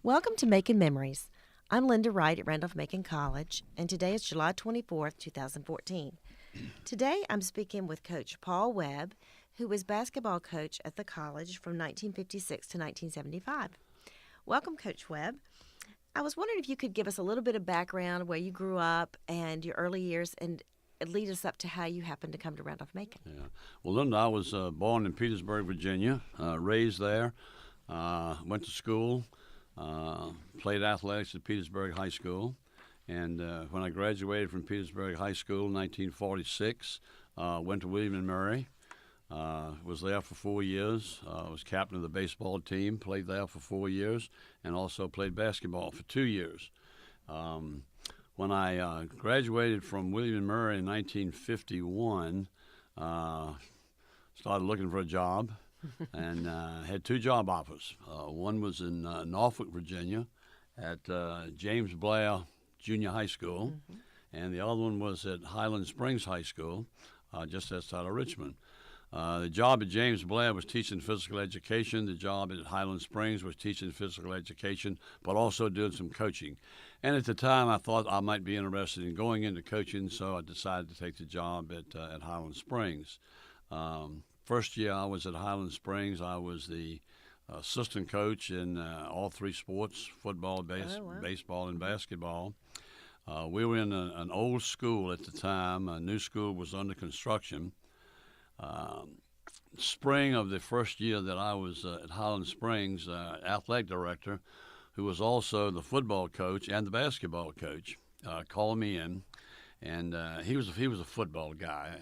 Welcome to Macon Memories. I'm Lynda Wright at Randolph-Macon College, and today is July 24th, 2014. Today I'm speaking with Coach Paul Webb, who was basketball coach at the college from 1956 to 1975. Welcome, Coach Webb. I was wondering if you could give us a little bit of background where you grew up and your early years and lead us up to how you happened to come to Randolph-Macon. Yeah. Well, Lynda, I was born in Petersburg, Virginia, raised there, went to school, played athletics at Petersburg High School, and when I graduated from Petersburg High School in 1946, went to William and Mary, was there for 4 years, was captain of the baseball team, played there for 4 years, and also played basketball for 2 years. When I graduated from William and Mary in 1951, started looking for a job and had 2 job offers. One was in Norfolk, Virginia at James Blair Junior High School, and the other one was at Highland Springs High School, just outside of Richmond. The job at James Blair was teaching physical education. The job at Highland Springs was teaching physical education, but also doing some coaching. And at the time, I thought I might be interested in going into coaching, so I decided to take the job at Highland Springs. First year I was at Highland Springs, I was the assistant coach in all 3 sports, football, baseball, and basketball. We were in an old school at the time. A new school was under construction. Spring of the first year that I was at Highland Springs, athletic director, who was also the football coach and the basketball coach, called me in, and he was a football guy.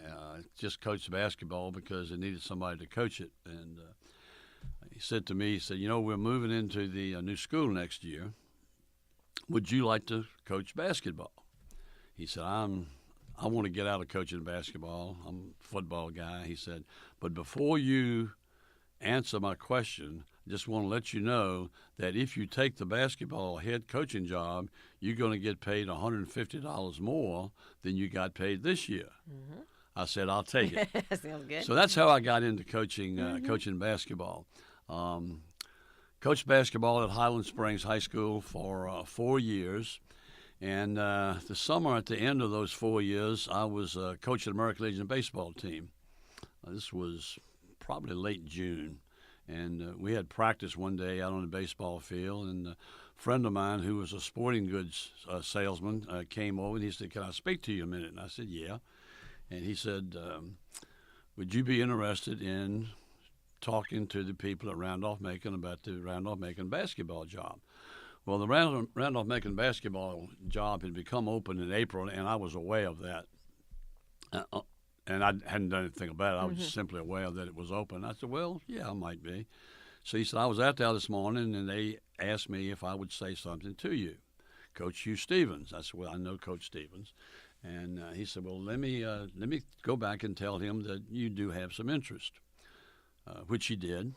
Just coached basketball because they needed somebody to coach it. And he said to me, we're moving into the new school next year. Would you like to coach basketball? He said, I want to get out of coaching basketball. I'm a football guy. He said, but before you answer my question, I just want to let you know that if you take the basketball head coaching job, you're going to get paid $150 more than you got paid this year. Mm-hmm. I said, I'll take it. Sounds good. So that's how I got into coaching coaching basketball. Coached basketball at Highland Springs High School for 4 years. And the summer at the end of those 4 years, I was coaching the American Legion baseball team. This was probably late June. And we had practice one day out on the baseball field. And a friend of mine who was a sporting goods salesman came over and he said, "Can I speak to you a minute?" And I said, "Yeah." And he said, "Would you be interested in talking to the people at Randolph-Macon about the Randolph-Macon basketball job?" Well, the Randolph-Macon basketball job had become open in April, and I was aware of that. And I hadn't done anything about it. I was just simply aware that it was open. I said, well, yeah, I might be. So he said, I was out there this morning, and they asked me if I would say something to you. Coach Hugh Stevens. I said, well, I know Coach Stevens. And he said, well, let me go back and tell him that you do have some interest, which he did.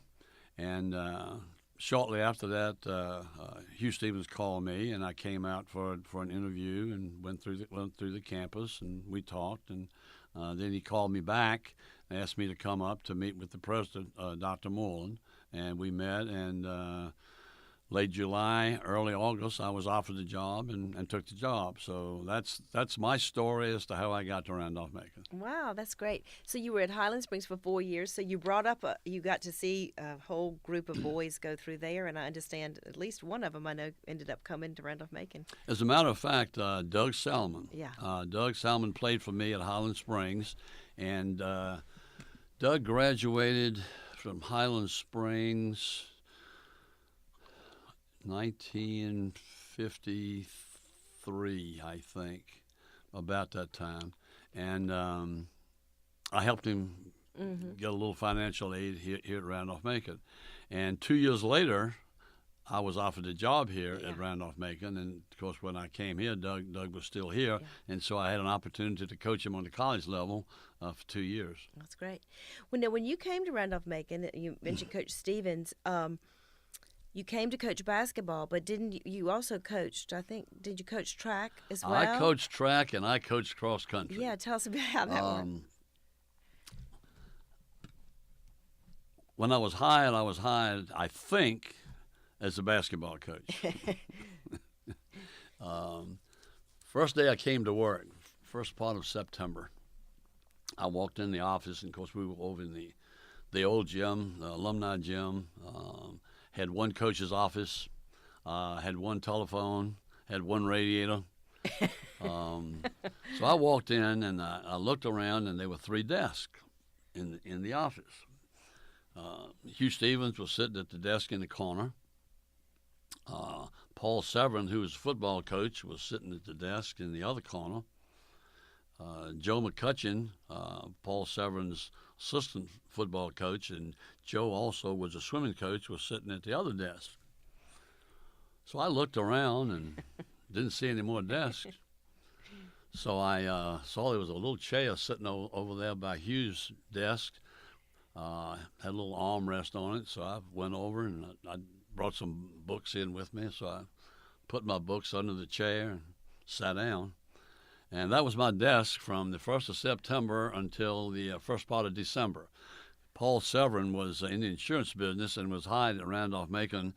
And shortly after that, Hugh Stevens called me, and I came out for an interview and went through the campus, and we talked. And then he called me back and asked me to come up to meet with the president, Dr. Moreland, and we met. And late July, early August, I was offered the job and took the job. So that's my story as to how I got to Randolph-Macon. Wow, that's great. So you were at Highland Springs for 4 years. So you you got to see a whole group of boys go through there, and I understand at least one of them I know ended up coming to Randolph-Macon. As a matter of fact, Doug Salmon. Yeah. Doug Salmon played for me at Highland Springs, and Doug graduated from Highland Springs 1953, I think, about that time. And I helped him get a little financial aid here at Randolph-Macon. And 2 years later, I was offered a job here at Randolph-Macon. And, of course, when I came here, Doug was still here. Yeah. And so I had an opportunity to coach him on the college level for 2 years. That's great. Well, now, when you came to Randolph-Macon, you mentioned Coach Stevens, you came to coach basketball, but didn't you also coached, I think, did you coach track as well? I coached track and I coached cross country. Yeah, tell us about how that worked. When I was hired, I think, as a basketball coach. First day I came to work, first part of September, I walked in the office, and of course we were over in the old gym, the alumni gym. Had one coach's office, had one telephone, had one radiator. So I walked in and I looked around, and there were 3 desks in the office. Hugh Stevens was sitting at the desk in the corner. Paul Severin, who was a football coach, was sitting at the desk in the other corner. Joe McCutcheon, Paul Severin's assistant football coach, and Joe also was a swimming coach, was sitting at the other desk. So I looked around and didn't see any more desks. So I saw there was a little chair sitting over there by Hugh's desk. Had a little armrest on it, so I went over and I brought some books in with me. So I put my books under the chair and sat down. And that was my desk from the 1st of September until the first part of December. Paul Severin was in the insurance business and was hired at Randolph-Macon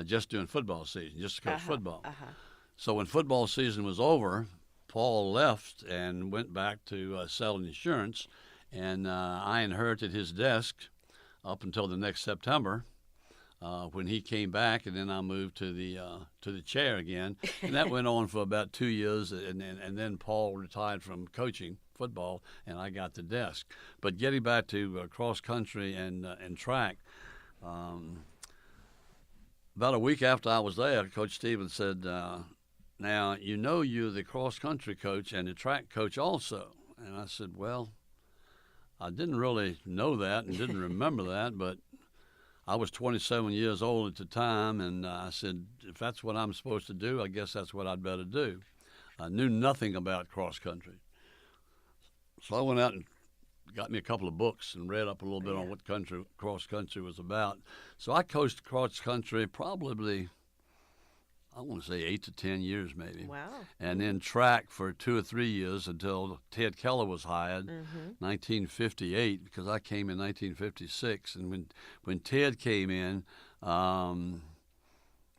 just during football season, just to coach football. So when football season was over, Paul left and went back to selling insurance, and I inherited his desk up until the next September. When he came back, and then I moved to the chair again, and that went on for about 2 years, and then Paul retired from coaching football, and I got the desk. But getting back to cross country and track, about a week after I was there, Coach Stevens said, "Now you're the cross country coach and the track coach also." And I said, "Well, I didn't really know that and didn't remember that, but." I was 27 years old at the time, and I said, if that's what I'm supposed to do, I guess that's what I'd better do. I knew nothing about cross country. So I went out and got me a couple of books and read up a little bit on what cross country was about. So I coached cross country probably, I want to say 8 to 10 years maybe. Wow. And then track for 2 or 3 years until Ted Keller was hired, 1958, because I came in 1956. And when Ted came in,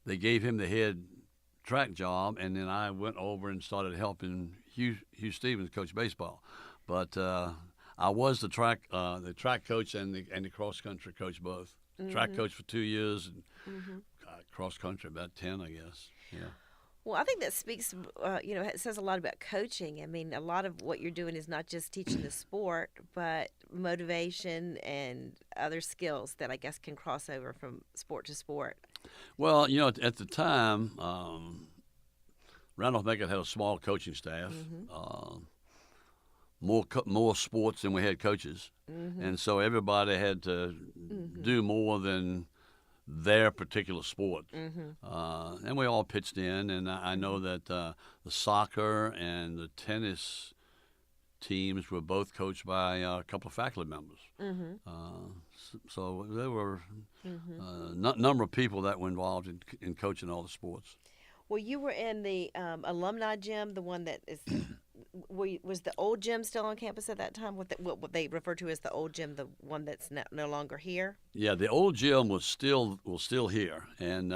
they gave him the head track job, and then I went over and started helping Hugh Stevens coach baseball. But I was the track coach and the cross country coach both. Track coach for 2 years and cross country about 10, I guess. Yeah. Well, I think that speaks, it says a lot about coaching. I mean, a lot of what you're doing is not just teaching the sport, but motivation and other skills that I guess can cross over from sport to sport. Well, at the time, Randolph-Macon had a small coaching staff, more sports than we had coaches, and so everybody had to do more than their particular sport. And we all pitched in, and I know that the soccer and the tennis teams were both coached by a couple of faculty members. So there were a number of people that were involved in coaching all the sports. Well, you were in the alumni gym, the one that is. Was the old gym still on campus at that time? What they refer to as the old gym, the one that's no longer here? Yeah, the old gym was still here, and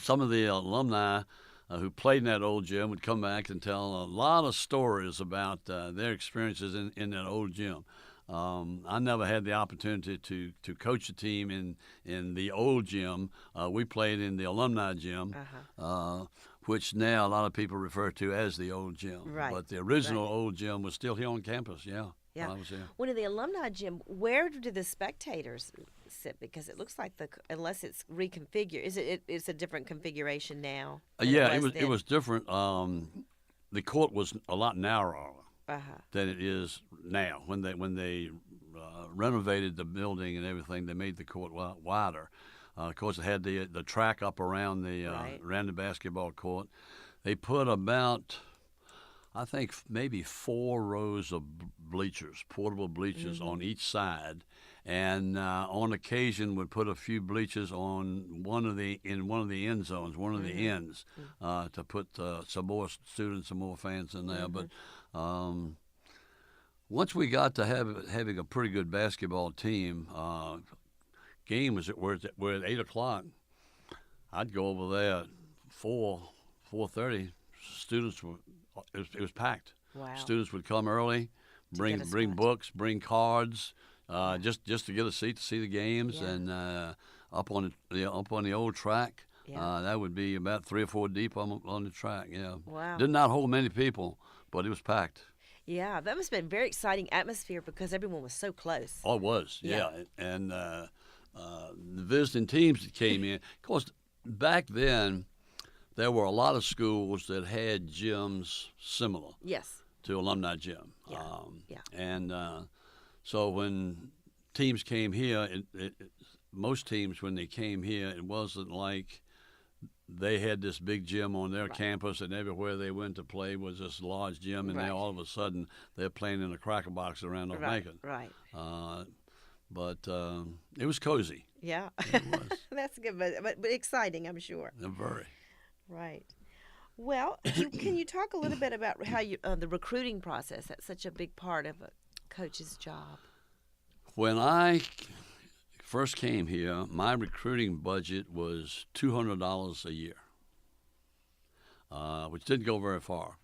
some of the alumni who played in that old gym would come back and tell a lot of stories about their experiences in that old gym. I never had the opportunity to coach a team in the old gym. We played in the alumni gym, which now a lot of people refer to as the old gym. Right. But the original old gym was still here on campus, yeah. Yeah. I was here. When in the alumni gym, where do the spectators sit? Because it looks like unless it's reconfigured, it's a different configuration now. Yeah, it was different. The court was a lot narrower than it is now. When they renovated the building and everything, they made the court wider. Of course, it had the track up around the basketball court. They put about, I think, maybe 4 rows of bleachers, portable bleachers on each side, and on occasion would put a few bleachers on one of the end zones, one of the ends, to put some more students and more fans in there. But once we got to having a pretty good basketball team, game were at 8 o'clock. I'd go over there at 4:30. Students were it was packed. Wow. Students would come early, bring spot. books, bring cards, just to get a seat to see the games, Yeah. and up on the old track. Yeah. That would be about 3 or 4 deep on the track. Yeah. Wow. Did not hold many people, but it was packed. Yeah, that must have been a very exciting atmosphere because everyone was so close. Oh, it was. Yeah. Yeah. And the visiting teams that came in, of course, back then there were a lot of schools that had gyms similar Yes. to Alumni Gym. Yeah. Yeah. And so when teams came here, most teams, when they came here, it wasn't like they had this big gym on their campus, and everywhere they went to play was this large gym, and then all of a sudden they're playing in a cracker box around Macon. Right. But it was cozy. Yeah. It was. That's good, but exciting, I'm sure. Very. Right. Well, can you talk a little bit about how the recruiting process? That's such a big part of a coach's job. When I first came here, my recruiting budget was $200 a year, which didn't go very far.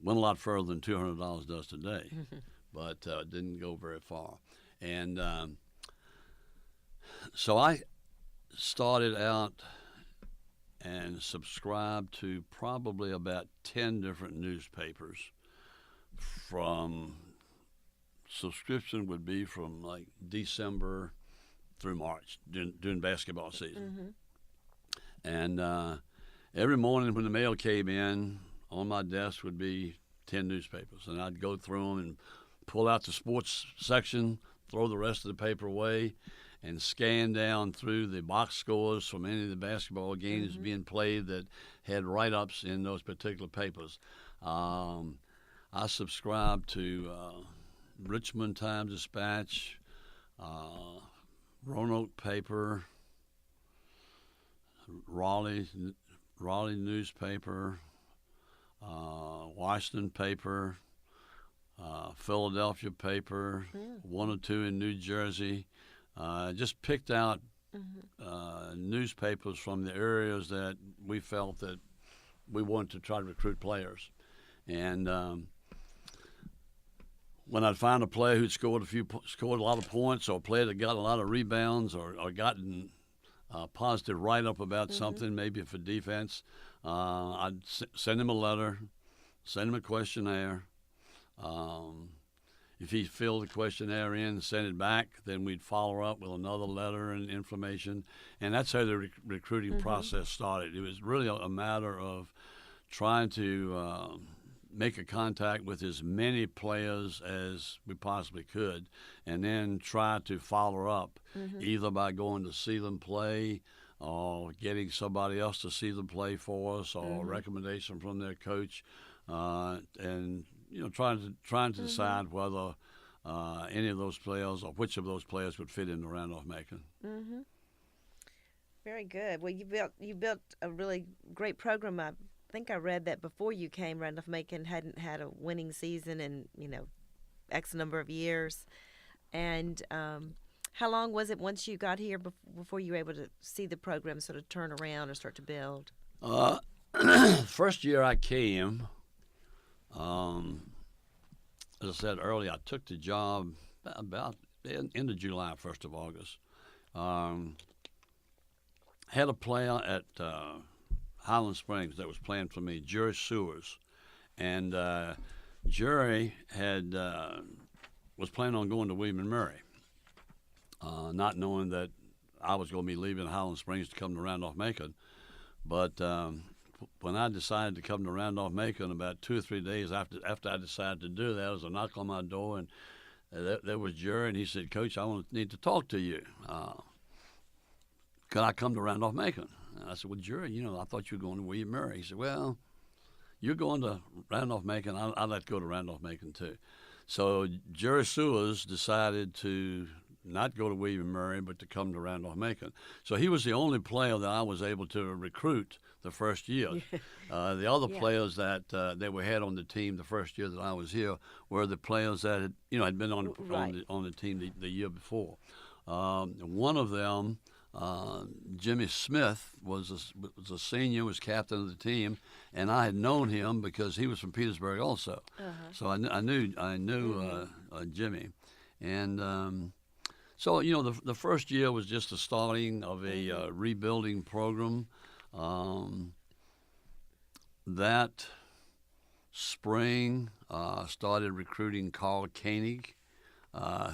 Went a lot further than $200 does today, but didn't go very far. And so I started out and subscribed to probably about 10 different newspapers. From subscription would be from like December through March during basketball season. And every morning when the mail came in, on my desk would be 10 newspapers, and I'd go through them and pull out the sports section, throw the rest of the paper away, and scan down through the box scores from any of the basketball games being played that had write-ups in those particular papers. I subscribed to Richmond Times-Dispatch, Roanoke paper, Raleigh newspaper, Washington paper, Philadelphia paper, one or two in New Jersey. Just picked out newspapers from the areas that we felt that we wanted to try to recruit players. And when I'd find a player who'd scored a lot of points, or a player that got a lot of rebounds, or gotten a positive write-up about something, maybe for defense, I'd send him a letter, send him a questionnaire. If he filled the questionnaire in and sent it back, then we'd follow up with another letter and information. And that's how the recruiting process started. It was really a matter of trying to make a contact with as many players as we possibly could, and then try to follow up either by going to see them play, or getting somebody else to see them play for us, or a recommendation from their coach, and trying to decide whether any of those players, or which of those players, would fit into Randolph-Macon. Very good. Well, you built a really great program. I think I read that before you came, Randolph-Macon hadn't had a winning season in X number of years. And how long was it once you got here before you were able to see the program sort of turn around or start to build? First year I came, as I said earlier, I took the job about the end of July, 1st of August. Had a player at Highland Springs that was playing for me, Jerry Sewers. And Jerry was planning on going to William & Mary, not knowing that I was going to be leaving Highland Springs to come to Randolph-Macon. But when I decided to come to Randolph-Macon, about 2 or 3 days after I decided to do that, there was a knock on my door, and there was Jerry, and he said, "Coach, I need to talk to you. Could I come to Randolph-Macon?" And I said, "Well, Jerry, I thought you were going to William Mary." He said, "Well, you're going to Randolph-Macon. I'd like to go to Randolph-Macon too." So Jerry Sewers decided to not go to William Mary, but to come to Randolph-Macon. So he was the only player that I was able to recruit the first year. The other players that we had on the team the first year that I was here were the players that had been on the team the year before. One of them Jimmy Smith was a senior, was captain of the team, and I had known him because he was from Petersburg also. So I knew Jimmy, and so the first year was just the starting of a rebuilding program. That spring started recruiting Carl Koenig,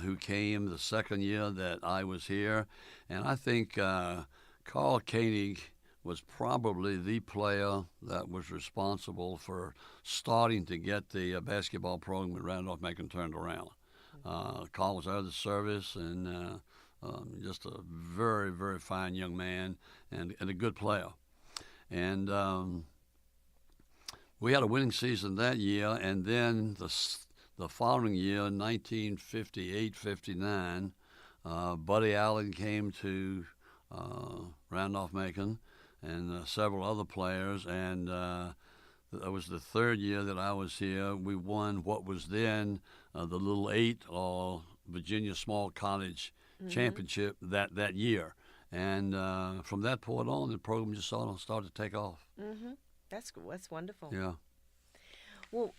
who came the second year that I was here. And I think Carl Koenig was probably the player that was responsible for starting to get the basketball program at Randolph-Macon turned around. Carl was out of the service and just a very, very fine young man and a good player. And we had a winning season that year, and then the following year, 1958-59, Buddy Allen came to Randolph-Macon and several other players, and that was the third year that I was here. We won what was then the Little Eight, or Virginia Small College Championship that year. And from that point on, the program just sort of started to take off. That's wonderful. Yeah. Well,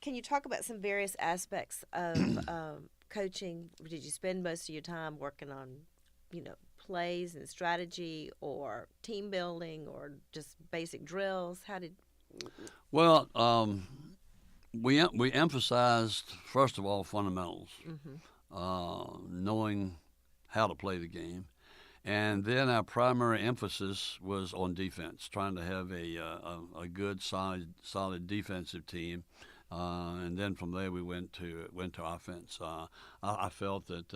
can you talk about some various aspects of coaching? Did you spend most of your time working on, plays and strategy, or team building, or just basic drills? How did? Well, we emphasized, first of all, fundamentals, knowing how to play the game. And then our primary emphasis was on defense, trying to have a good, solid defensive team. And then from there we went to offense. I felt that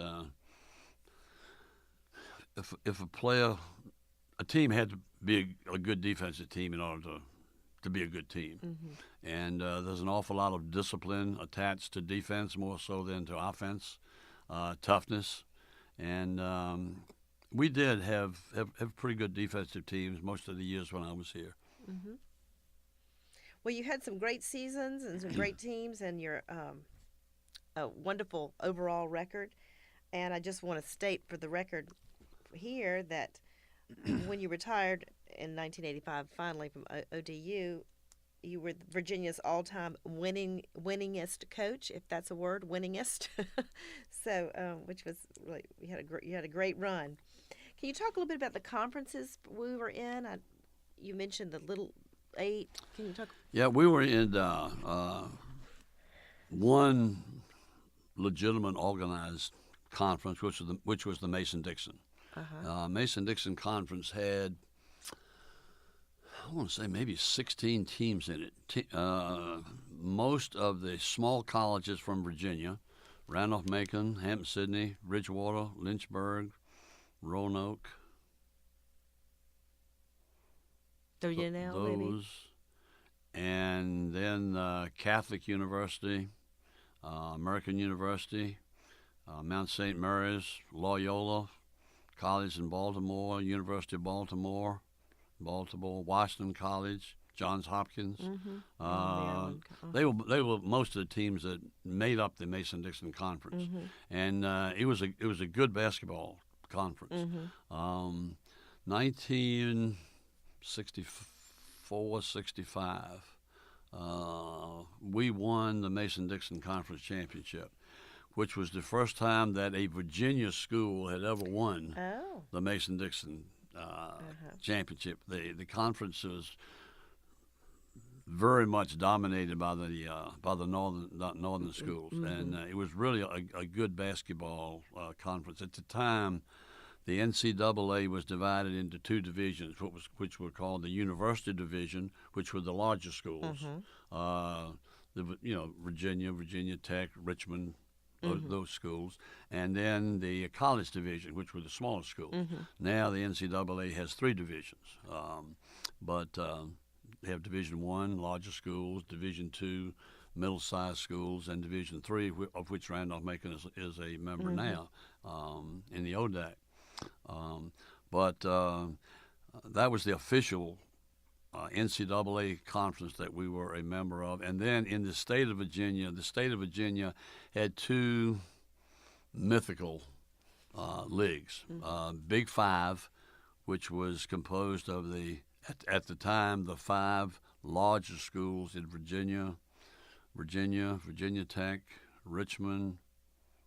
if a team had to be a good defensive team in order to be a good team. And there's an awful lot of discipline attached to defense, more so than to offense, toughness. And we did have pretty good defensive teams most of the years when I was here. Well, you had some great seasons and some great teams, and your a wonderful overall record. And I just want to state for the record here that when you retired in 1985, finally from ODU, you were Virginia's all-time winningest coach, if that's a word, winningest. So, which was really, you had a great run. Can you talk a little bit about the conferences we were in? You mentioned the Little Eight. Can you talk? Yeah, we were in one legitimate organized conference, which was the Mason-Dixon. Mason-Dixon Conference had, I want to say, maybe 16 teams in it. Most of the small colleges from Virginia, Randolph-Macon, Hampton-Sydney, Ridgewater, Lynchburg, Roanoke. Those. And then Catholic University, American University, Mount St. Mary's, Loyola College in Baltimore, University of Baltimore, Washington College, Johns Hopkins. They were most of the teams that made up the Mason-Dixon Conference, and it was a good basketball conference. 1964-65, we won the Mason-Dixon Conference Championship, which was the first time that a Virginia school had ever won the Mason-Dixon championship. The conference was very much dominated by the northern schools, and it was really a good basketball conference. At the time, the NCAA was divided into two divisions, which were called the University Division, which were the larger schools, Virginia Tech, Richmond, those schools, and then the College Division, which were the smaller schools. Now the NCAA has three divisions, but they have Division I, larger schools, Division II, middle-sized schools, and Division III, of which Randolph-Macon is a member now in the ODAC. But that was the official NCAA conference that we were a member of. And then in the state of Virginia had two mythical leagues. Big Five, which was composed of at the time, the 5 largest schools in Virginia Tech, Richmond,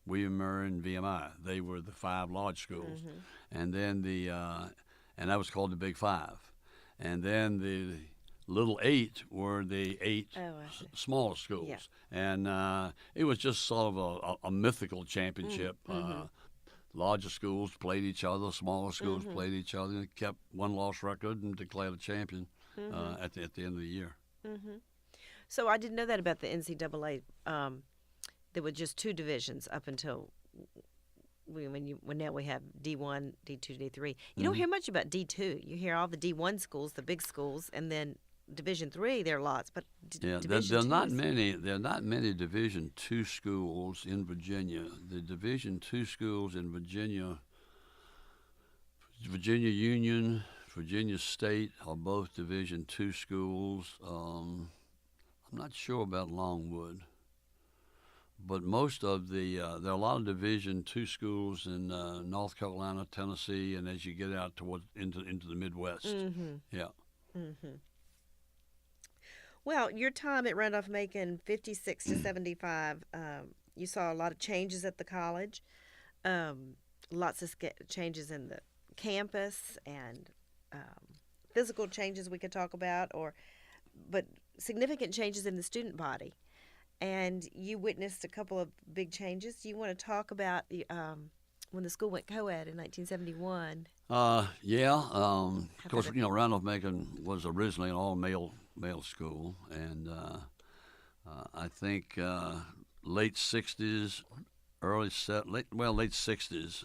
William Murray, and VMI. They were the 5 large schools. And then and that was called the Big Five. And then the Little 8 were the 8 smaller schools. Yeah. And it was just sort of a mythical championship. Larger schools played each other, smaller schools played each other, and kept one-loss record and declared a champion at the end of the year. So I didn't know that about the NCAA. There were just 2 divisions up until when now we have D1, D2, D3. You don't hear much about D2. You hear all the D1 schools, the big schools, and then Division III. There are lots, but there are not many. There are not many Division II schools in Virginia. The Division II schools in Virginia Union, Virginia State are both Division II schools. I'm not sure about Longwood, but most of there are a lot of Division II schools in North Carolina, Tennessee, and as you get out into the Midwest. Yeah. Well, your time at Randolph-Macon, 56 to 75, you saw a lot of changes at the college, lots of changes in the campus and physical changes we could talk about, but significant changes in the student body. And you witnessed a couple of big changes. Do you want to talk about when the school went co-ed in 1971? Yeah. Of course, Randolph-Macon was originally an all-male school, and I think late 60s, late 60s.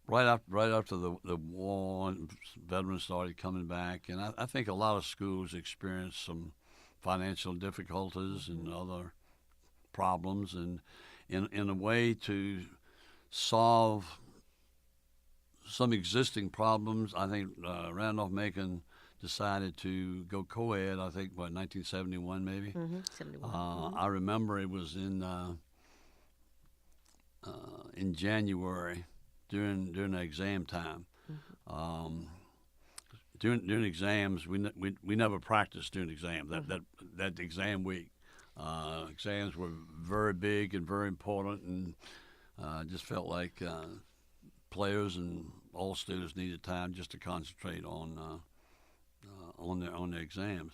Right after the war, veterans started coming back, and I think a lot of schools experienced some financial difficulties and other problems, and in a way to solve some existing problems, I think Randolph-Macon decided to go co-ed. I think 1971 maybe. 71. I remember it was in January. During the exam time, during exams, we never practiced during exams. That exam week, exams were very big and very important, and just felt like players and all students needed time just to concentrate on their exams.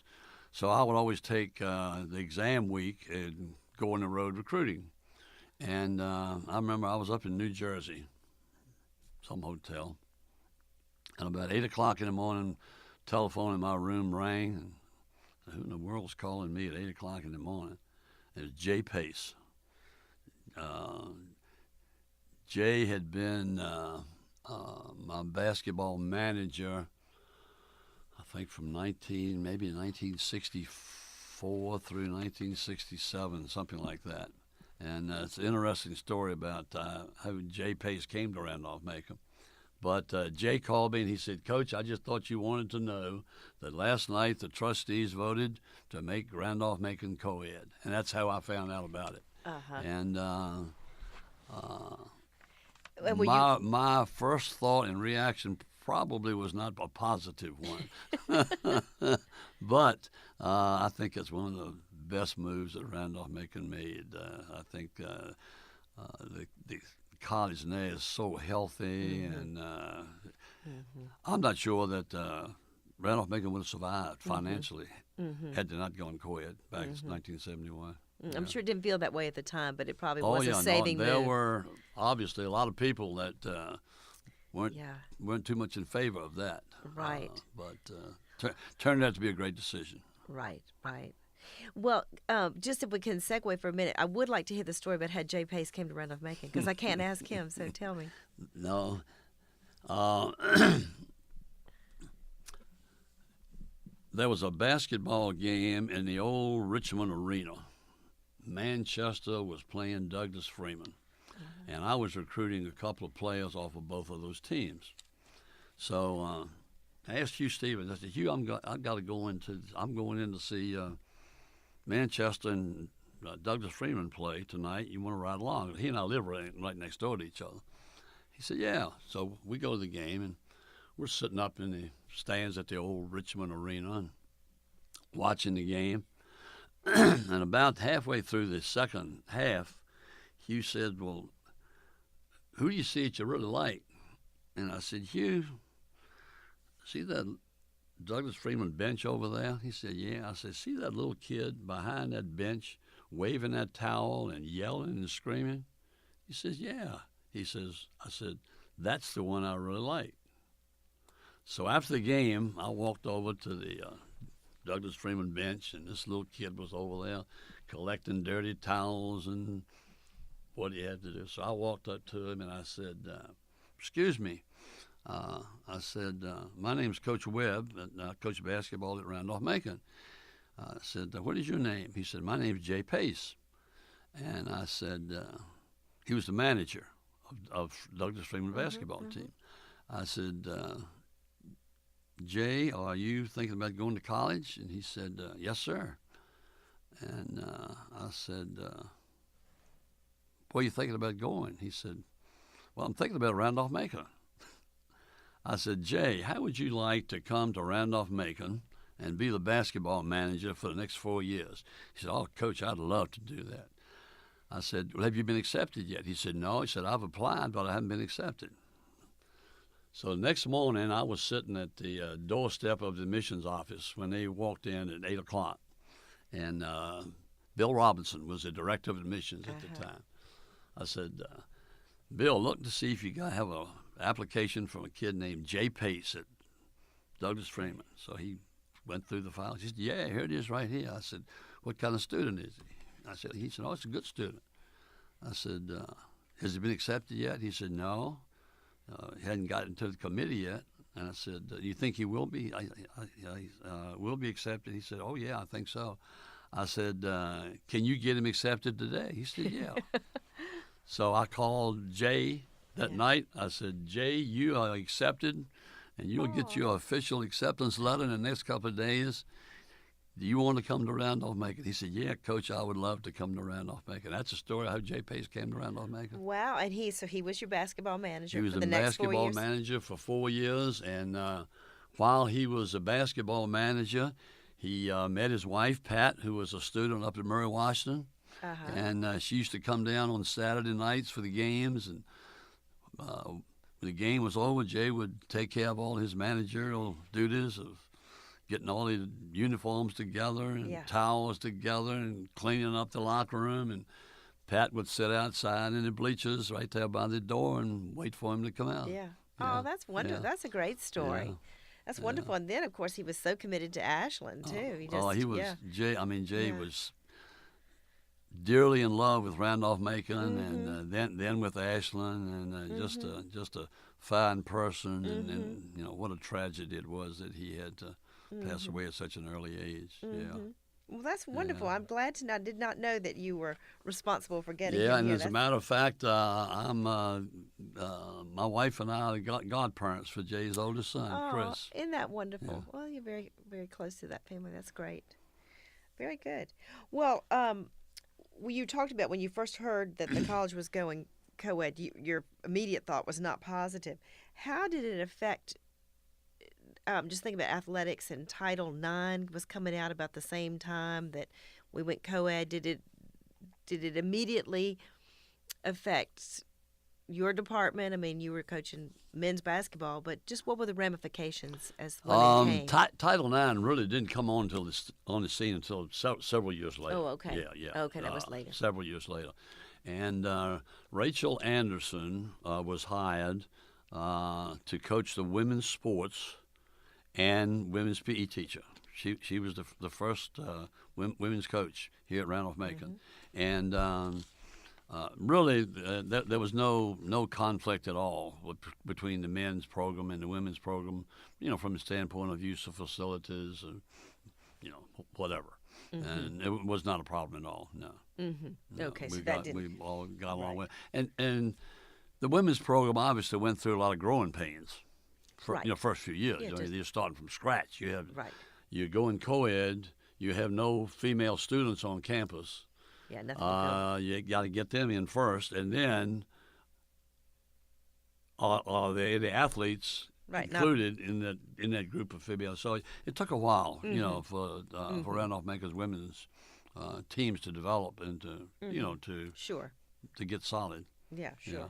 So I would always take the exam week and go on the road recruiting. And I remember I was up in New Jersey, some hotel, and about 8 o'clock in the morning, telephone in my room rang, and who in the world's calling me at 8 o'clock in the morning? It was Jay Pace. Jay had been my basketball manager, I think from 1964 through 1967, something like that. And it's an interesting story about how Jay Pace came to Randolph-Macon. But Jay called me and he said, "Coach, I just thought you wanted to know that last night the trustees voted to make Randolph-Macon co-ed." And that's how I found out about it. And my first thought and reaction probably was not a positive one. But I think it's one of the best moves that Randolph-Macon made. I think the college now is so healthy, and I'm not sure that Randolph-Macon would have survived financially had they not gone co-ed back in 1971. I'm sure it didn't feel that way at the time, but it probably was a saving move. There were obviously a lot of people that weren't too much in favor of that. Right. But turned out to be a great decision. Right. Well, just if we can segue for a minute, I would like to hear the story about how Jay Pace came to Randolph-Macon, because I can't ask him, so tell me. No. There was a basketball game in the old Richmond Arena. Manchester was playing Douglas Freeman, and I was recruiting a couple of players off of both of those teams. So I asked Hugh Stevens. I said, "Hugh, I'm going in to see Manchester and Douglas Freeman play tonight. You want to ride along? He and I live right next door to each other. He said, yeah. So we go to the game, and we're sitting up in the stands at the old Richmond Arena and watching the game. And about halfway through the second half, Hugh said, well, who do you see that you really like? And I said, Hugh, see that Douglas Freeman bench over there? He said, yeah. I said, see that little kid behind that bench waving that towel and yelling and screaming? He says, yeah. He says, I said, that's the one I really like. So after the game, I walked over to the Douglas Freeman bench, and this little kid was over there collecting dirty towels and what he had to do. So I walked up to him and I said, excuse me. I said, my name's Coach Webb, and I coach basketball at Randolph-Macon. I said, what is your name? He said, my name's Jay Pace. And I said, he was the manager of Douglas Freeman basketball team. I said, Jay, are you thinking about going to college? And he said, yes, sir. And I said, where are you thinking about going? He said, well, I'm thinking about Randolph-Macon. I said, Jay, how would you like to come to Randolph-Macon and be the basketball manager for the next 4 years? He said, oh, Coach, I'd love to do that. I said, well, have you been accepted yet? He said, no. He said, I've applied, but I haven't been accepted. So the next morning, I was sitting at the doorstep of the admissions office when they walked in at 8 o'clock. And Bill Robinson was the director of admissions at the time. I said, Bill, look to see if you have an application from a kid named Jay Pace at Douglas Freeman. So he went through the files. He said, yeah, here it is right here. I said, what kind of student is he? He said, oh, it's a good student. I said, has he been accepted yet? He said, no. He hadn't gotten to the committee yet. And I said, do you think he will be? Will be accepted? He said, oh, yeah, I think so. I said, can you get him accepted today? He said, yeah. So I called Jay that night. I said, Jay, you are accepted, and you'll get your official acceptance letter in the next couple of days. Do you want to come to Randolph-Macon? He said, yeah, Coach, I would love to come to Randolph-Macon. That's the story of how Jay Pace came to Randolph-Macon. Wow, and he was your basketball manager for the next 4 years? He was the basketball manager for 4 years, and while he was a basketball manager, he met his wife, Pat, who was a student up at Murray, Washington, and she used to come down on Saturday nights for the games, and when the game was over, Jay would take care of all his managerial duties of getting all the uniforms together and towels together and cleaning up the locker room. And Pat would sit outside in the bleachers right there by the door and wait for him to come out. Yeah. Oh, that's wonderful. Yeah. That's a great story. Yeah. That's wonderful. And then, of course, he was so committed to Ashland, too. He was. Jay was dearly in love with Randolph-Macon, and then with Ashland, and just a fine person. And what a tragedy it was that he had to pass away at such an early age. Yeah. Well, that's wonderful. I'm glad to know. I did not know that you were responsible for getting him here. And as a matter of fact, I'm my wife and I are godparents for Jay's oldest son, Chris. Isn't that wonderful? Yeah. Well, you're very, very close to that family. That's great. Very good. Well, you talked about when you first heard that the college was going co-ed, your immediate thought was not positive. How did it affect? Just think about athletics, and Title IX was coming out about the same time that we went co-ed. Did it immediately affect your department? I mean, you were coaching men's basketball, but just what were the ramifications as when it came? Title IX really didn't come on on the scene until several years later. Oh, okay. Yeah. Okay, that was later. Several years later. And Rachel Anderson was hired to coach the women's sports and women's PE teacher. She was the first women's coach here at Randolph-Macon. And really, there was no conflict at all between the men's program and the women's program, from the standpoint of use of facilities, whatever. And it was not a problem at all, no. No, okay, we all got along with it. And the women's program obviously went through a lot of growing pains for first few years. Yeah, you're starting from scratch. You go in co-ed, you have no female students on campus. Yeah, nothing to build. You got to get them in first, and then the athletes Right, included in that group of FIBA. So it took a while, for Randolph Macon women's teams to develop and to Sure. to get solid. Yeah, sure. Yeah.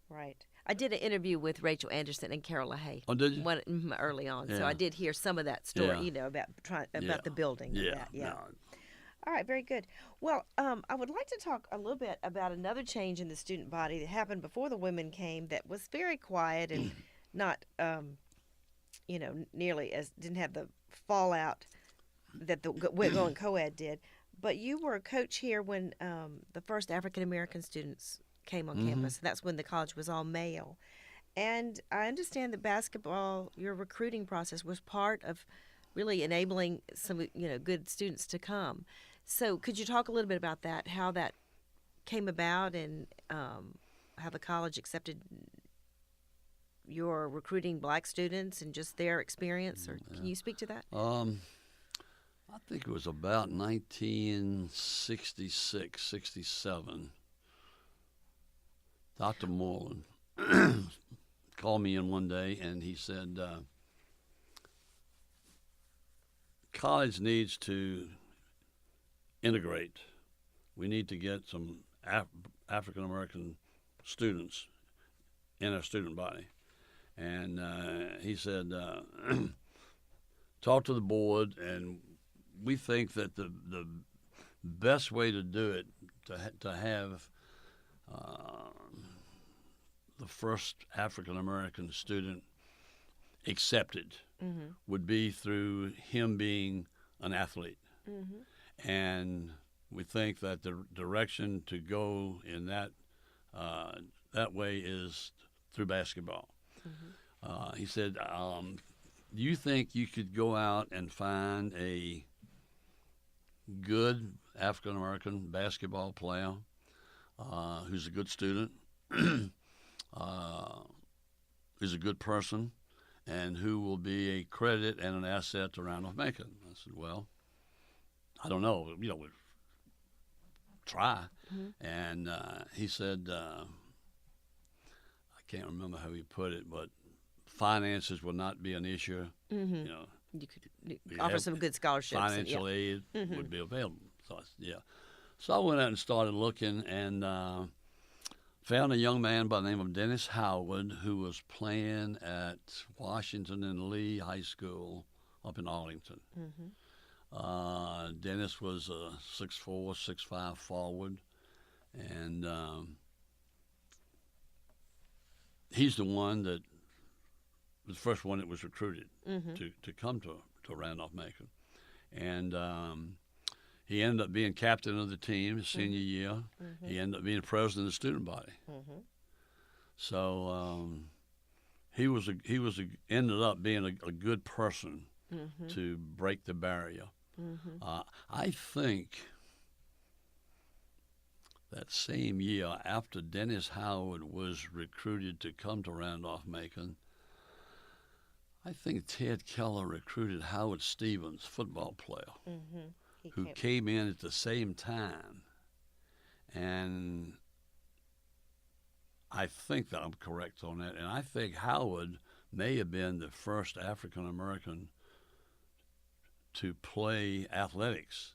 Right. I did an interview with Rachel Anderson and Carol LaHaye. Oh, did you? Early on, so Yeah. I did hear some of that story. Yeah. About the building. And that. Yeah. No. All right, very good. Well, I would like to talk a little bit about another change in the student body that happened before the women came that was very quiet and not, nearly as didn't have the fallout that the going co-ed did. But you were a coach here when the first African American students came on campus. That's when the college was all male. And I understand that basketball, your recruiting process was part of really enabling some, good students to come. So could you talk a little bit about that, how that came about and how the college accepted your recruiting black students and just their experience? Or can you speak to that? I think it was about 1966, 67. Dr. Moreland called me in one day and he said, college needs to integrate. We need to get some African American students in our student body. And he said, talk to the board, and we think that the best way to do it, to have the first African American student accepted, would be through him being an athlete. And we think that the direction to go in that way is through basketball. He said, do you think you could go out and find a good African American basketball player who's a good student, who's a good person, and who will be a credit and an asset to Randolph Macon? I said, well, I don't know. We'll try. And he said, I can't remember how he put it, but finances will not be an issue. You could offer some good scholarships. Financial aid would be available. So So I went out and started looking and found a young man by the name of Dennis Howard who was playing at Washington and Lee High School up in Arlington. Dennis was a 6'4", 6'5" forward, and he's the one that was the first one that was recruited to come to Randolph Macon. And he ended up being captain of the team his senior year. He ended up being president of the student body. So he ended up being a good person to break the barrier. I think that same year, after Dennis Howard was recruited to come to Randolph Macon, I think Ted Keller recruited Howard Stevens, football player, who came in at the same time. And I think that I'm correct on that. And I think Howard may have been the first African American to play athletics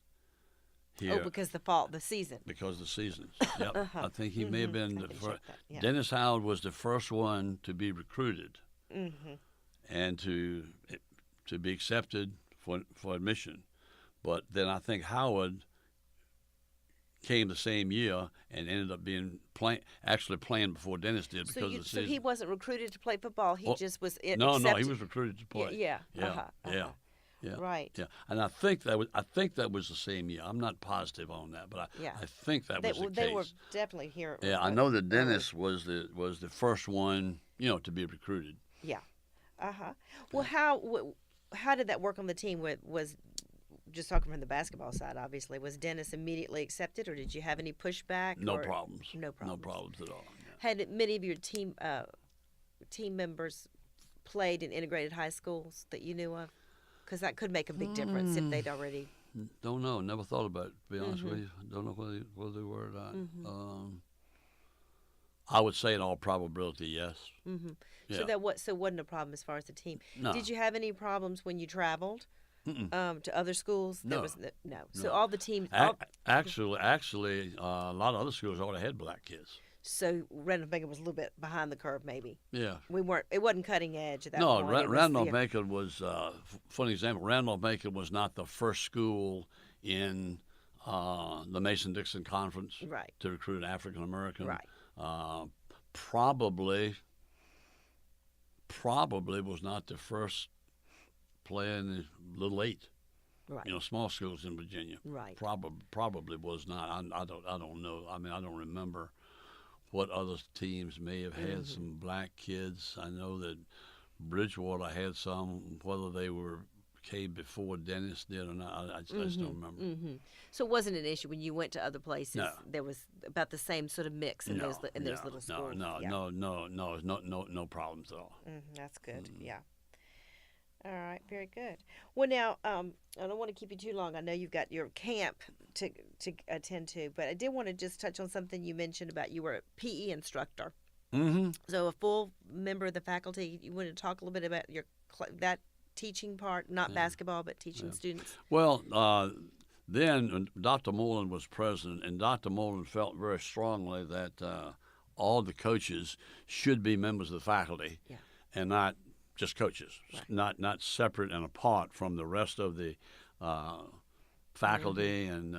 here. Oh, because the season. Because of the seasons. Yep. I think he may have been the first. Yeah. Dennis Howard was the first one to be recruited and to be accepted for admission. But then I think Howard came the same year and ended up actually playing before Dennis did because of the season. So he wasn't recruited to play football. He just was accepted. No, he was recruited to play. Yeah. Yeah. Right. Yeah. And I think that was the same year. I'm not positive on that, but I think that was the case. They were definitely here. Yeah, I know that Dennis was the first one, to be recruited. Yeah. Well, how did that work on the team? Was just talking from the basketball side, obviously, was Dennis immediately accepted, or did you have any pushback? No problems. No problems. No problems at all. Yeah. Had many of your team members played in integrated high schools that you knew of? Because that could make a big difference if they'd already Don't know. Never thought about it, to be honest with you. Don't know whether they were or not. I would say in all probability, yes. Yeah. So so it wasn't a problem as far as the team. No. Did you have any problems when you traveled to other schools? No. No. So No. all the teams. Actually, a lot of other schools already had black kids. So Randolph-Macon was a little bit behind the curve, maybe. Yeah. We weren't. It wasn't cutting edge at that No, point. Randolph-Macon was, for an example, Randolph-Macon was not the first school in the Mason-Dixon Conference Right. to recruit an African American. Right. Probably was not the first player in the Little Eight. Right. Small schools in Virginia. Right. Probably was not. I don't know. I mean, I don't remember what other teams may have had some black kids. I know that Bridgewater had some. Whether they came before Dennis did or not, I just don't remember. So it wasn't an issue when you went to other places. No. There was about the same sort of mix in those little schools. No, Yeah. no problems at all. That's good. Yeah. All right, very good. Well, now I don't want to keep you too long. I know you've got your camp to attend to, but I did want to just touch on something you mentioned about you were a PE instructor. So a full member of the faculty. You want to talk a little bit about that teaching part, not basketball, but teaching students. Well, then Dr. Moreland was president, and Dr. Moreland felt very strongly that all the coaches should be members of the faculty, and not just coaches, not separate and apart from the rest of the faculty and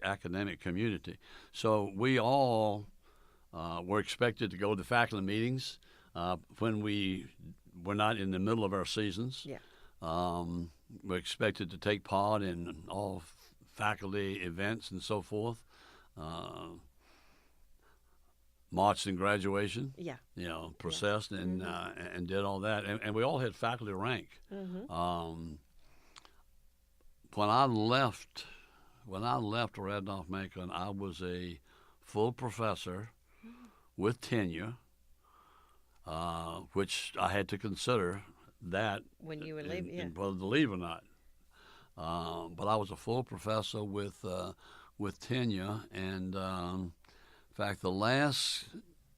academic community. So we all were expected to go to faculty meetings when we were not in the middle of our seasons. Yeah. We're expected to take part in all faculty events and so forth. Marched in graduation, processed and did all that, and we all had faculty rank. When I left Randolph-Macon, I was a full professor with tenure, which I had to consider that when you were leaving, whether to leave or not. But I was a full professor with tenure, and in fact, the last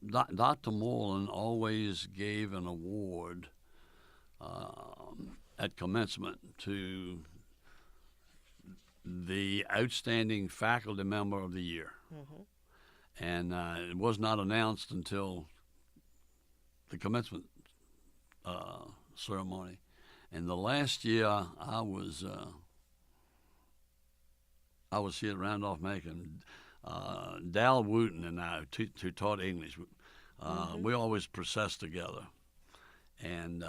Dr. Moreland always gave an award at commencement to the outstanding faculty member of the year, and it was not announced until the commencement ceremony. And the last year I was here at Randolph-Macon. Dal Wooten and I, who taught English, we always processed together, and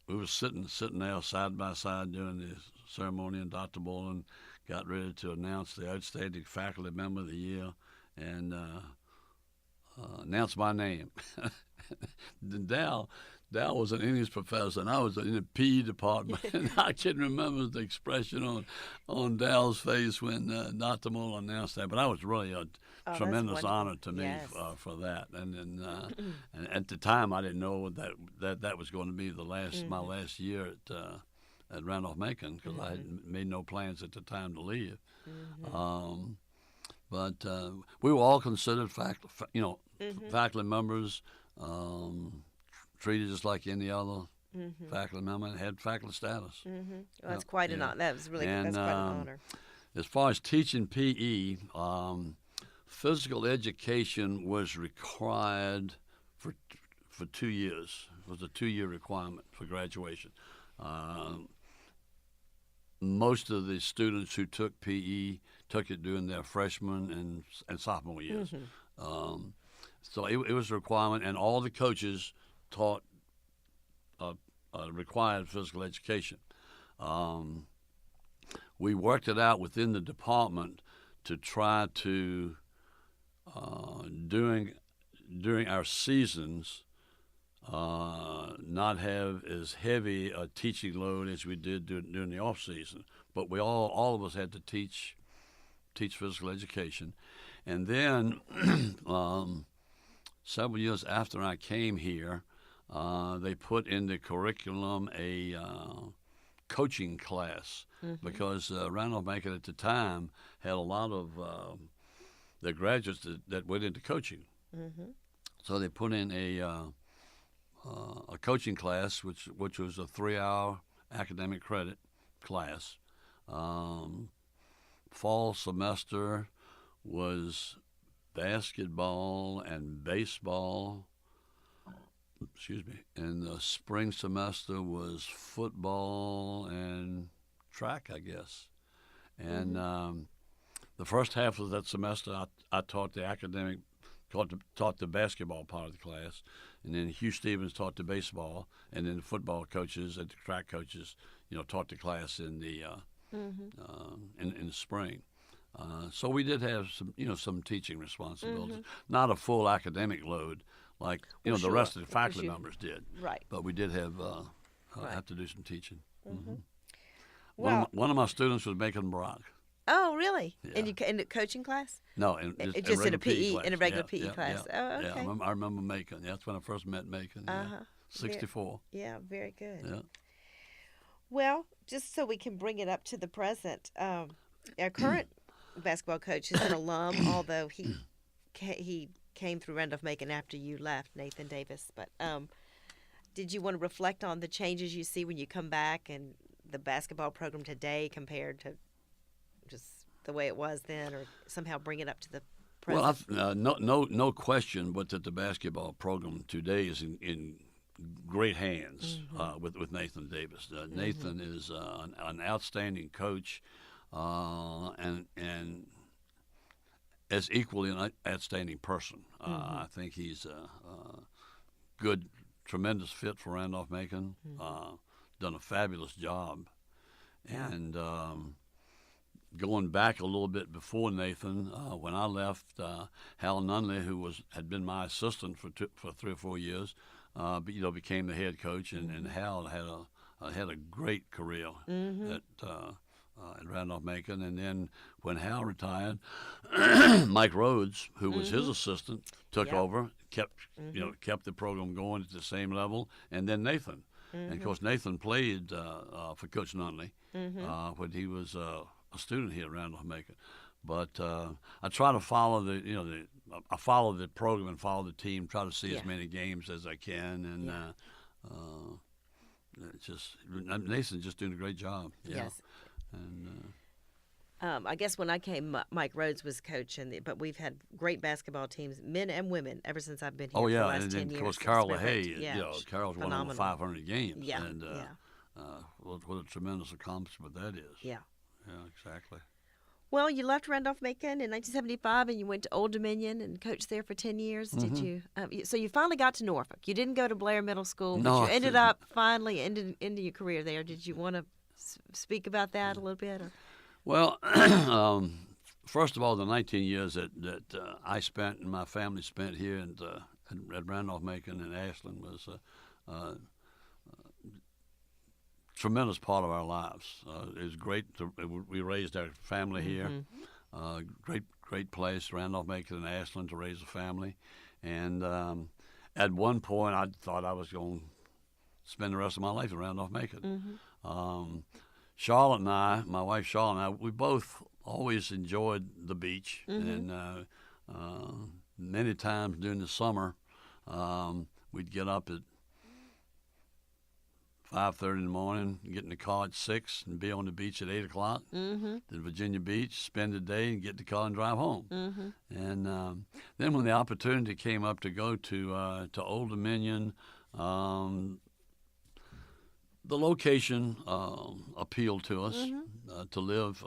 we were sitting there side by side during the ceremony, and Dr. Moreland got ready to announce the outstanding faculty member of the year, and announced my name. Dal was an English professor, and I was in the PE department. And I can remember the expression on Dal's face when Dr. Moreland announced that. But I was really a tremendous honor to me for that. And at the time, I didn't know that was going to be my last year at Randolph-Macon, because I had made no plans at the time to leave. But we were all considered faculty members. Treated just like any other faculty member, and had faculty status. Well, that's quite an honor. That was really that's quite an honor. As far as teaching PE, physical education was required for 2 years. It was a 2-year requirement for graduation. Most of the students who took PE took it during their freshman and sophomore years. So it was a requirement, and all the coaches taught required physical education. We worked it out within the department to try to, during our seasons, not have as heavy a teaching load as we did during the off season. But we all of us had to teach physical education, and then several years after I came here, they put in the curriculum a coaching class because Randolph-Macon at the time had a lot of the graduates that went into coaching. So they put in a coaching class, which was a 3-hour academic credit class. Fall semester was basketball and baseball. Excuse me. And the spring semester was football and track, I guess. And the first half of that semester, I taught the academic, taught the basketball part of the class, and then Hugh Stevens taught the baseball, and then the football coaches and the track coaches, taught the class in the in the spring. So we did have some teaching responsibilities, not a full academic load like the rest of the faculty members did. Right. But we did have to do some teaching. Well, one of my students was Macon Brock. Oh, really? Yeah. In the coaching class? No, just in a PE, class. in a regular Yeah, PE class. Yeah, Oh, okay. Yeah, I remember Macon. That's when I first met Macon. Yeah. 64. Yeah, very good. Yeah. Well, just so we can bring it up to the present, our current basketball coach is an alum, although he came through Randolph-Macon after you left, Nathan Davis. But did you want to reflect on the changes you see when you come back and the basketball program today compared to just the way it was then, or somehow bring it up to the present? Well, no question, but that the basketball program today is in great hands with Nathan Davis. Nathan is an outstanding coach, and as equally an outstanding person. I think he's a good, tremendous fit for Randolph-Macon. Done a fabulous job, and going back a little bit before Nathan, when I left, Hal Nunley, who had been my assistant for 3 or 4 years, became the head coach, and Hal had a great career at Randolph-Macon. And then when Hal retired, Mike Rhodes, who was his assistant, took over, kept the program going at the same level, and then Nathan. And of course, Nathan played for Coach Nunley when he was a student here at Randolph-Macon. But I try to follow I follow the program and follow the team. Try to see as many games as I can, and Nathan's just doing a great job. Yeah. Yes. And I guess when I came, Mike Rhodes was coaching, but we've had great basketball teams, men and women, ever since I've been here. Oh yeah, for the last and 10 then years. of course Carol It's been LaHaye. great. Carol's won over 500 games. Yeah. And what a tremendous accomplishment that is. Yeah. Yeah, exactly. Well, you left Randolph-Macon in 1975, and you went to Old Dominion and coached there for 10 years. Did you? So you finally got to Norfolk. You didn't go to Blair Middle School, but No, you ended up finally ending your career there. Did you want to speak about that a little bit? Or? Well, first of all, the 19 years that I spent and my family spent here at Randolph-Macon and Ashland was a tremendous part of our lives. It was great. We raised our family here. Great place, Randolph-Macon and Ashland, to raise a family. And at one point, I thought I was going to spend the rest of my life at Randolph-Macon. Charlotte and I, my wife Charlotte and I, we both always enjoyed the beach. And many times during the summer, we'd get up at 5:30 in the morning, get in the car at 6, and be on the beach at 8 o'clock. To Virginia Beach, spend the day, and get in the car and drive home. And then when the opportunity came up to go to Old Dominion, the location appealed to us to live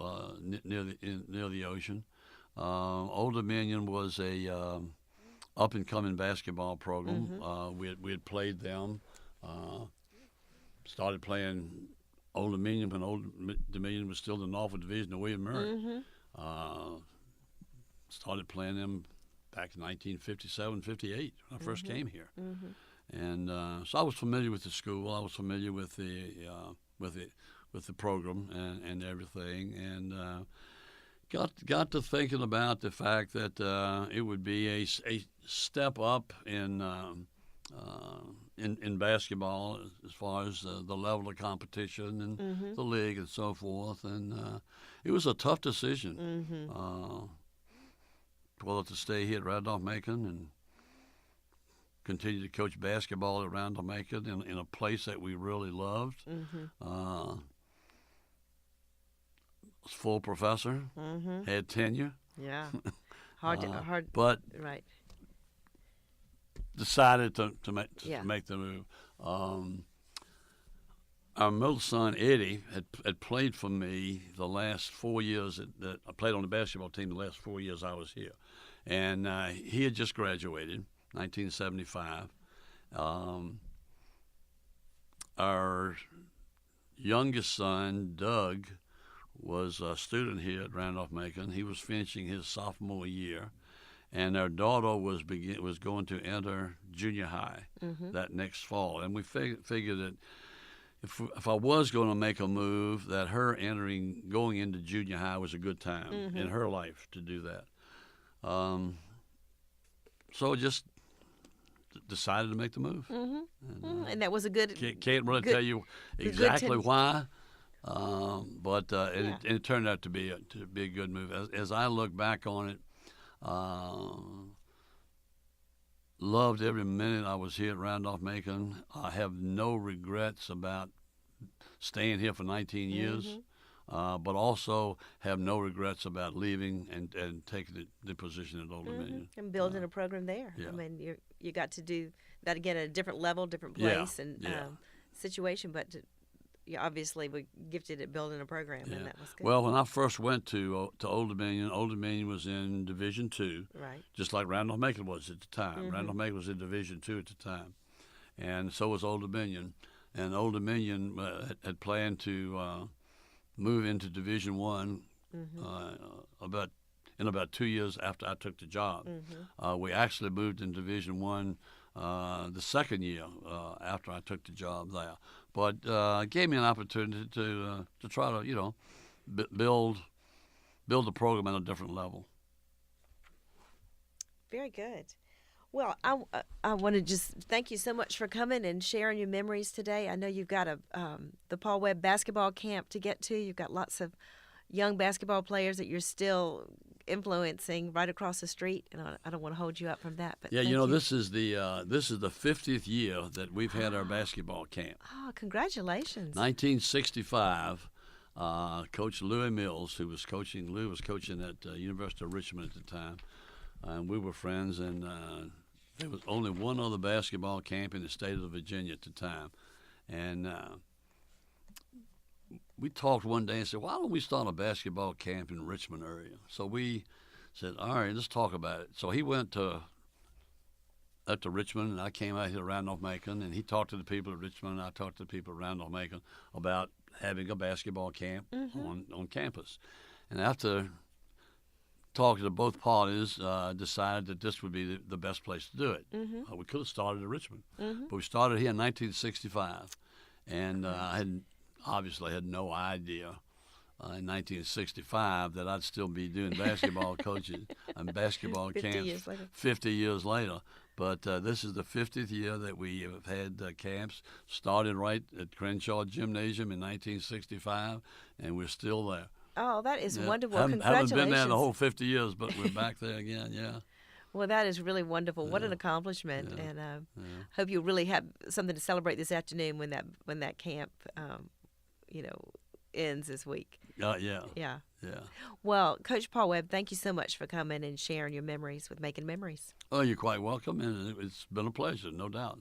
near the ocean. Old Dominion was a up and coming basketball program. We had played them. Started playing Old Dominion when Old Dominion was still the Norfolk Division of William Murray. Started playing them back in 1957, 58 when I first came here. And so I was familiar with the school. I was familiar with the program and everything, and got to thinking about the fact that it would be a step up in in basketball as far as the level of competition and the league and so forth. And it was a tough decision whether to stay here at Randolph-Macon and continue to coach basketball at Randolph-Macon in a place that we really loved. Was full professor, had tenure. Yeah, hard. But right. Decided to make the move. Our middle son Eddie had played for me the last 4 years. That I played on the basketball team the last 4 years I was here, and he had just graduated, 1975. Our youngest son Doug was a student here at Randolph-Macon. He was finishing his sophomore year. And our daughter was going to enter junior high that next fall, and we figured that if I was going to make a move, that her going into junior high was a good time in her life to do that. So just decided to make the move, and that was a good. Can't really tell you exactly why, but it turned out to be a good move. As I look back on it. Loved every minute I was here at Randolph-Macon. I have no regrets about staying here for 19 years, but also have no regrets about leaving and taking the position at Old Dominion. And building a program there. Yeah. I mean, you got to do that again at a different level, different place and situation, but you obviously were gifted at building a program, and that was good. Well, when I first went to Old Dominion was in Division II, right? Just like Randolph-Macon was at the time. Randolph-Macon was in Division II at the time, and so was Old Dominion. And Old Dominion had planned to move into Division I about 2 years after I took the job. We actually moved in Division I the second year after I took the job there. But it gave me an opportunity to try to, build the program at a different level. Very good. Well, I want to just thank you so much for coming and sharing your memories today. I know you've got the Paul Webb basketball camp to get to. You've got lots of young basketball players that you're still influencing right across the street, and I don't want to hold you up from that. But yeah, this is the 50th year that we've had our basketball camp. Oh, congratulations! 1965. Coach Louis Mills, Lou was coaching at University of Richmond at the time, and we were friends. And there was only one other basketball camp in the state of Virginia at the time, and we talked one day and said, why don't we start a basketball camp in the Richmond area? So we said, all right, let's talk about it. So he went up to Richmond, and I came out here to Randolph-Macon, and he talked to the people at Richmond, and I talked to the people at Randolph-Macon about having a basketball camp on campus. And after talking to both parties, decided that this would be the best place to do it. We could have started at Richmond, but we started here in 1965, and I obviously had no idea in 1965 that I'd still be doing basketball coaching and basketball 50 camps years later. 50 years later. But this is the 50th year that we have had camps. Started right at Crenshaw Gymnasium in 1965, and we're still there. Oh, that is wonderful. Haven't Congratulations. been there the whole 50 years, but we're back there again, yeah. Well, that is really wonderful. What an accomplishment, and hope you really have something to celebrate this afternoon when that camp, ends this week. Yeah. Well, Coach Paul Webb, thank you so much for coming and sharing your memories with Making Memories. Oh, you're quite welcome, and it's been a pleasure, no doubt.